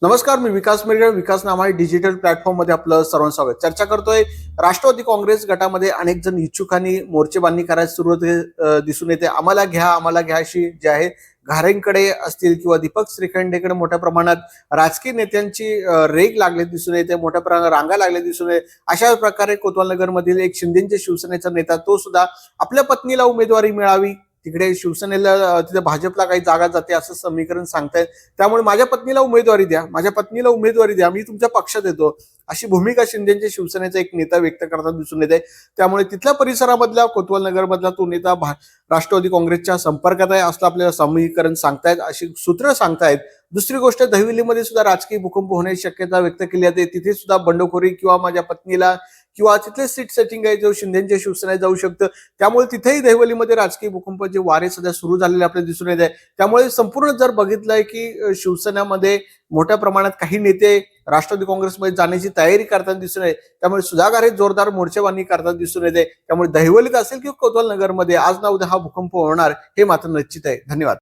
नमस्कार, मी विकास मिरगळ. विकास नामा digital platform मध्ये आपलं सर्वांचं स्वागत. चर्चा करतोय राष्ट्रवादी काँग्रेस गटामध्ये अनेक जण इच्छुकांनी मोर्चेबांधणी करायला सुरुवात दिसून येते. आम्हाला घ्या अशी जे आहे घारेंकडे असतील किंवा दीपक श्रीखंडेकडे मोठ्या प्रमाणात राजकीय नेत्यांची रेग लागले दिसून येते, मोठ्या प्रमाणात रांगा लागले दिसून येते. अशा प्रकारे कोतवाल मधील एक शिंदेचे शिवसेनेचा नेता तो सुद्धा आपल्या पत्नीला उमेदवारी मिळावी, तिकडे शिवसेनेला तिथे भाजपला काही जागा जाते असं समीकरण सांगतायत. त्यामुळे माझ्या पत्नीला उमेदवारी द्या, माझ्या पत्नीला उमेदवारी द्या, मी तुमच्या पक्षात येतो, अशी भूमिका शिंदेचे शिवसेनेचा एक नेता व्यक्त करताना दिसून येते. त्यामुळे तिथल्या परिसरामधला कोतवाल नगर मधला तो नेता राष्ट्रवादी काँग्रेसच्या संपर्कात आहे असं आपल्याला समीकरण सांगतायत, अशी सूत्र सांगतायत. दुसरी गोष्ट, दहिवलीमध्ये सुद्धा राजकीय भूकंप होण्याची शक्यता व्यक्त केली जाते. तिथे सुद्धा बंडखोरी किंवा माझ्या पत्नीला किंवा तिथले सीट सेटिंग आहे जो शिंदेच्या शिवसेनेत जाऊ शकतं. त्यामुळे तिथेही दहिवलीमध्ये राजकीय भूकंपाचे वारे सध्या सुरू झालेले आपल्याला दिसून येत आहे. त्यामुळे संपूर्ण जर बघितलंय की शिवसेनेमध्ये मोठ्या प्रमाणात काही नेते राष्ट्रवादी काँग्रेसमध्ये जाण्याची तयारी करताना दिसून येते. त्यामुळे सुधाकर हे जोरदार मोर्चेबांधणी करताना दिसून येते. त्यामुळे दहिवलीत असेल किंवा कोतवाल नगरमध्ये आज ना उद्या हा भूकंप होणार हे मात्र निश्चित आहे. धन्यवाद.